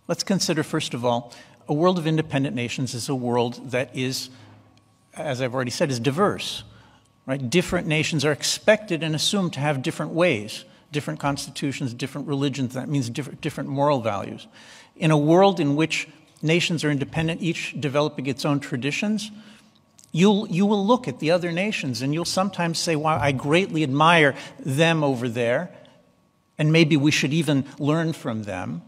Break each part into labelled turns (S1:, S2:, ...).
S1: Let's consider, first of all, a world of independent nations is a world that is, as I've already said, is diverse. Right? Different nations are expected and assumed to have different ways, different constitutions, different religions. That means different moral values. In a world in which nations are independent, each developing its own traditions, you will look at the other nations and you'll sometimes say, wow, I greatly admire them over there, and maybe we should even learn from them.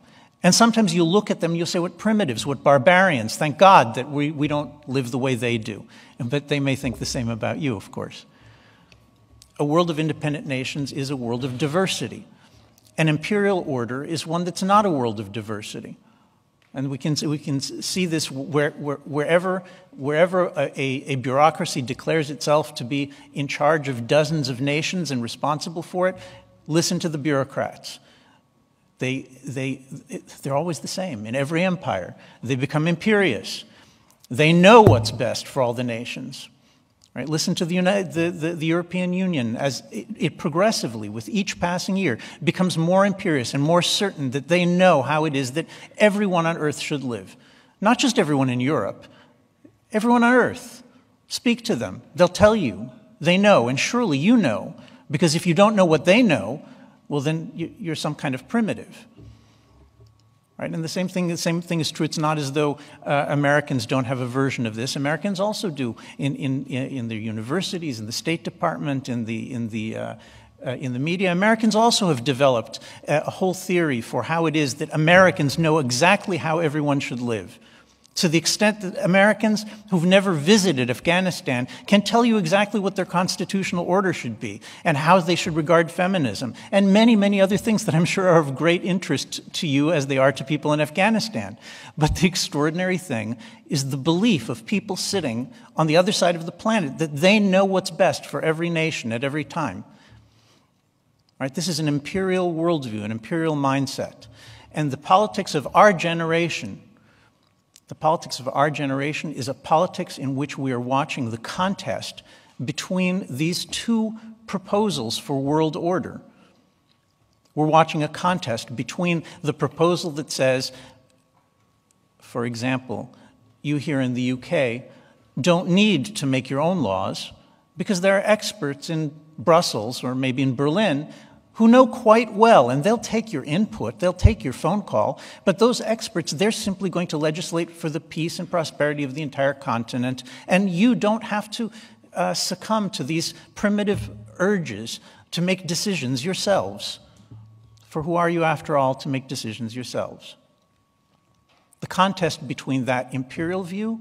S1: And sometimes you'll look at them and you'll say, what primitives, what barbarians, thank God that we don't live the way they do. But they may think the same about you, of course. A world of independent nations is a world of diversity. An imperial order is one that's not a world of diversity. And we can see this wherever a bureaucracy declares itself to be in charge of dozens of nations and responsible for it. Listen to the bureaucrats. They're always the same in every empire. They become imperious. They know what's best for all the nations. Right? Listen to the European Union as it progressively, with each passing year, becomes more imperious and more certain that they know how it is that everyone on earth should live. Not just everyone in Europe, everyone on earth. Speak to them. They'll tell you. They know, and surely you know, because if you don't know what they know, well, then you're some kind of primitive. Right? And the same thing is true. It's not as though Americans don't have a version of this. Americans also do in their universities, in the State Department, in the media. Americans also have developed a whole theory for how it is that Americans know exactly how everyone should live. To the extent that Americans who've never visited Afghanistan can tell you exactly what their constitutional order should be and how they should regard feminism and many, many other things that I'm sure are of great interest to you as they are to people in Afghanistan. But the extraordinary thing is the belief of people sitting on the other side of the planet that they know what's best for every nation at every time. Right? This is an imperial worldview, an imperial mindset. And the politics of our generation is a politics in which we are watching the contest between these two proposals for world order. We're watching a contest between the proposal that says, for example, you here in the UK don't need to make your own laws because there are experts in Brussels or maybe in Berlin who know quite well, and they'll take your input, they'll take your phone call, but those experts, they're simply going to legislate for the peace and prosperity of the entire continent, and you don't have to succumb to these primitive urges to make decisions yourselves. For who are you, after all, to make decisions yourselves? The contest between that imperial view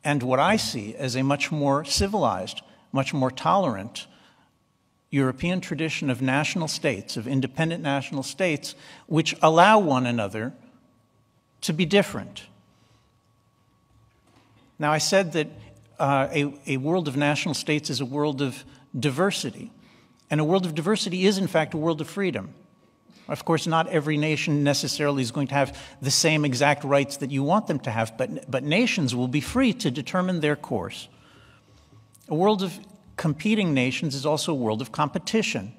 S1: and what I see as a much more civilized, much more tolerant European tradition of national states, of independent national states, which allow one another to be different. Now, I said that a world of national states is a world of diversity, and a world of diversity is, in fact, a world of freedom. Of course, not every nation necessarily is going to have the same exact rights that you want them to have, but nations will be free to determine their course. A world of competing nations is also a world of competition.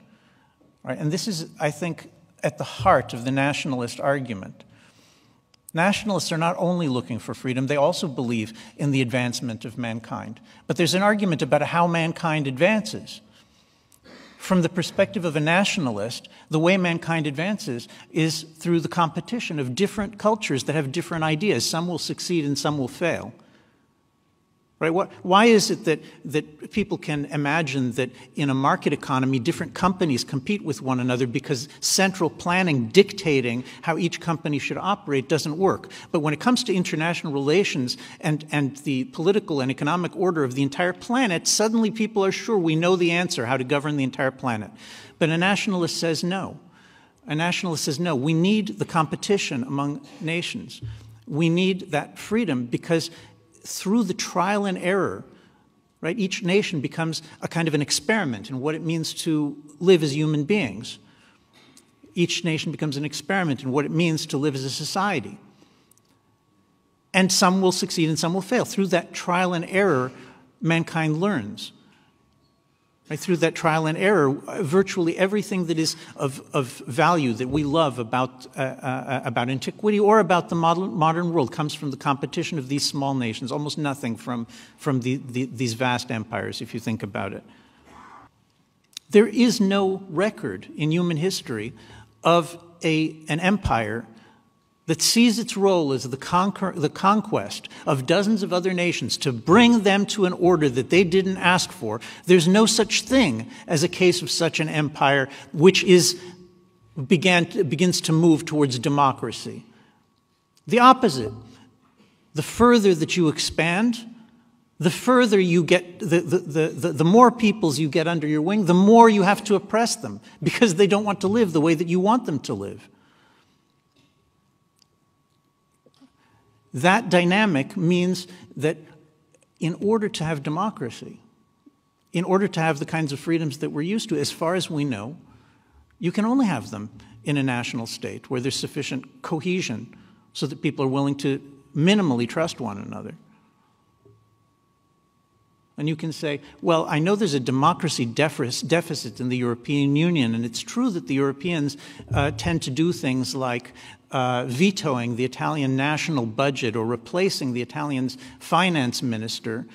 S1: Right? And this is, I think, at the heart of the nationalist argument. Nationalists are not only looking for freedom, they also believe in the advancement of mankind. But there's an argument about how mankind advances. From the perspective of a nationalist, the way mankind advances is through the competition of different cultures that have different ideas. Some will succeed and some will fail. Right? Why is it that people can imagine that in a market economy, different companies compete with one another because central planning dictating how each company should operate doesn't work? But when it comes to international relations and the political and economic order of the entire planet, suddenly people are sure we know the answer, how to govern the entire planet. But a nationalist says no. A nationalist says no. We need the competition among nations. We need that freedom because through the trial and error, right, each nation becomes a kind of an experiment in what it means to live as human beings. Each nation becomes an experiment in what it means to live as a society. And some will succeed and some will fail. Through that trial and error, mankind learns. Right? Through that trial and error, virtually everything that is of value that we love about antiquity or about the modern world comes from the competition of these small nations, almost nothing from these vast empires, if you think about it. There is no record in human history of an empire that sees its role as the conquest of dozens of other nations to bring them to an order that they didn't ask for. There's no such thing as a case of such an empire which begins to move towards democracy. The opposite. The further that you expand, the further you get, the more peoples you get under your wing, the more you have to oppress them because they don't want to live the way that you want them to live. That dynamic means that in order to have democracy, in order to have the kinds of freedoms that we're used to, as far as we know, you can only have them in a national state where there's sufficient cohesion so that people are willing to minimally trust one another. And you can say, well, I know there's a democracy deficit in the European Union, and it's true that the Europeans tend to do things like vetoing the Italian national budget or replacing the Italian's finance minister.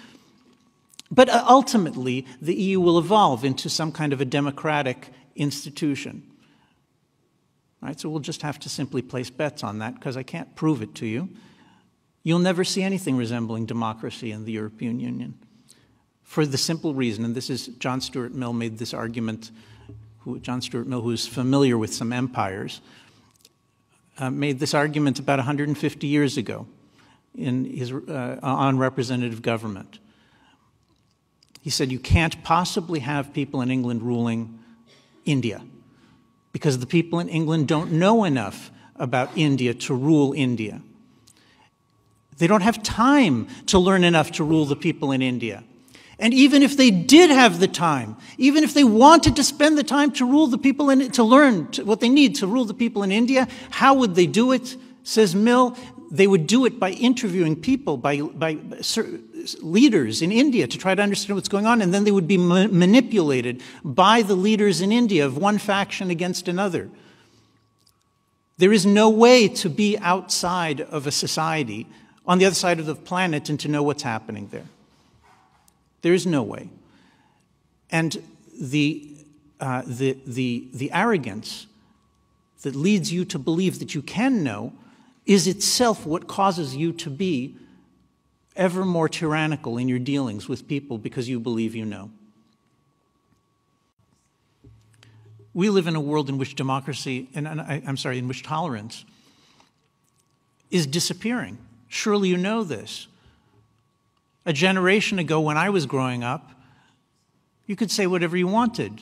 S1: But ultimately, the EU will evolve into some kind of a democratic institution. Right? So we'll just have to simply place bets on that because I can't prove it to you. You'll never see anything resembling democracy in the European Union. For the simple reason, and this is John Stuart Mill made this argument, John Stuart Mill, who's familiar with some empires, made this argument about 150 years ago in his, on representative government. He said, you can't possibly have people in England ruling India because the people in England don't know enough about India to rule India. They don't have time to learn enough to rule the people in India. And even if they did have the time, even if they wanted to spend the time to rule the people to learn what they need to rule the people in India, how would they do it? Says Mill, they would do it by interviewing people, by leaders in India to try to understand what's going on, and then they would be manipulated by the leaders in India of one faction against another. There is no way to be outside of a society on the other side of the planet and to know what's happening there. There is no way. And the arrogance that leads you to believe that you can know is itself what causes you to be ever more tyrannical in your dealings with people because you believe you know. We live in a world in which democracy, in which tolerance is disappearing. Surely you know this. A generation ago, when I was growing up, you could say whatever you wanted.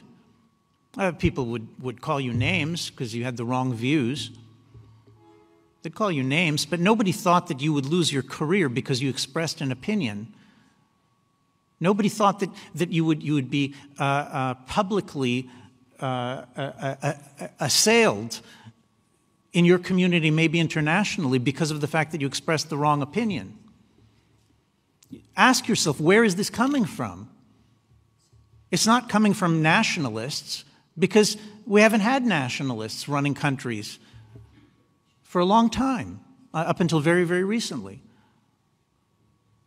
S1: People would call you names because you had the wrong views. They'd call you names, but nobody thought that you would lose your career because you expressed an opinion. Nobody thought that you would be publicly assailed in your community, maybe internationally, because of the fact that you expressed the wrong opinion. Ask yourself, where is this coming from? It's not coming from nationalists, because we haven't had nationalists running countries for a long time, up until very, very recently.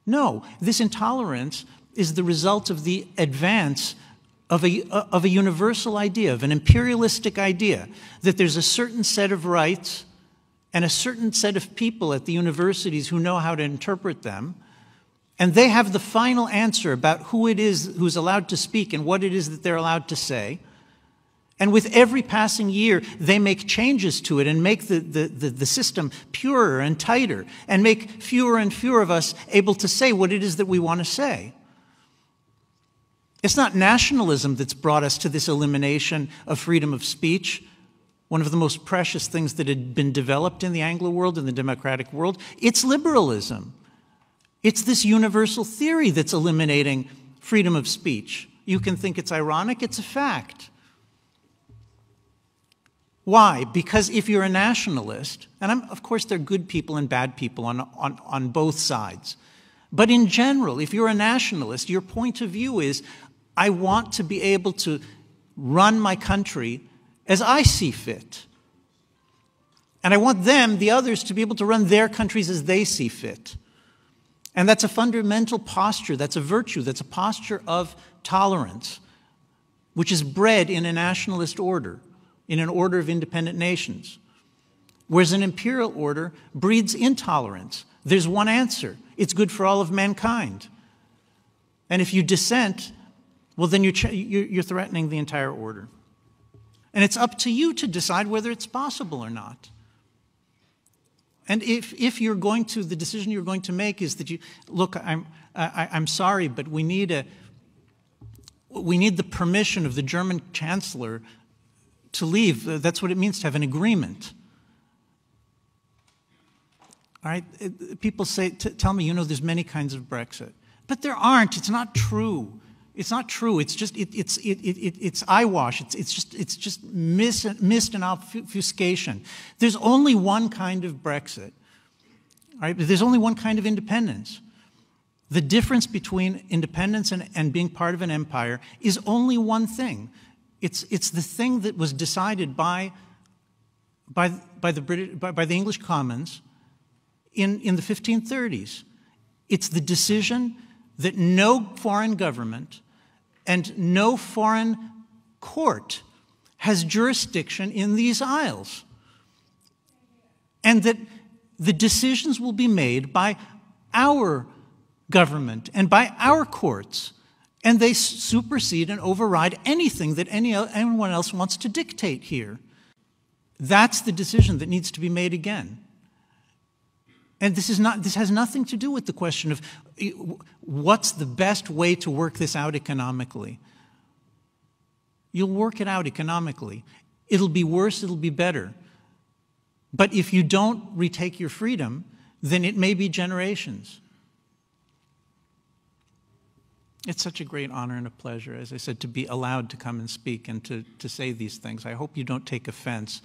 S1: No, this intolerance is the result of the advance of a universal idea, of an imperialistic idea, that there's a certain set of rights and a certain set of people at the universities who know how to interpret them, and they have the final answer about who it is who's allowed to speak and what it is that they're allowed to say. And with every passing year, they make changes to it and make the system purer and tighter and make fewer and fewer of us able to say what it is that we want to say. It's not nationalism that's brought us to this elimination of freedom of speech, one of the most precious things that had been developed in the Anglo world, in the democratic world. It's liberalism. It's this universal theory that's eliminating freedom of speech. You can think it's ironic, it's a fact. Why? Because if you're a nationalist, and of course there are good people and bad people on both sides, but in general, if you're a nationalist, your point of view is, I want to be able to run my country as I see fit. And I want them, the others, to be able to run their countries as they see fit. And that's a fundamental posture, that's a virtue, that's a posture of tolerance, which is bred in a nationalist order, in an order of independent nations. Whereas an imperial order breeds intolerance. There's one answer. It's good for all of mankind. And if you dissent, well, then you're threatening the entire order. And it's up to you to decide whether it's possible or not. And if you're going to, the decision you're going to make is that look, I'm sorry, but we need the permission of the German chancellor to leave. That's what it means to have an agreement. All right? People say, tell me, there's many kinds of Brexit. But there aren't. It's not true. It's not true. It's just it's eyewash. It's just mist and obfuscation. There's only one kind of Brexit. Right? There's only one kind of independence. The difference between independence and being part of an empire is only one thing. It's the thing that was decided by the English Commons in the 1530s. It's the decision that no foreign government and no foreign court has jurisdiction in these isles. And that the decisions will be made by our government and by our courts, and they supersede and override anything that anyone else wants to dictate here. That's the decision that needs to be made again. And this has nothing to do with the question of what's the best way to work this out economically. You'll work it out economically. It'll be worse, it'll be better. But if you don't retake your freedom, then it may be generations. It's such a great honor and a pleasure, as I said, to be allowed to come and speak and to say these things. I hope you don't take offense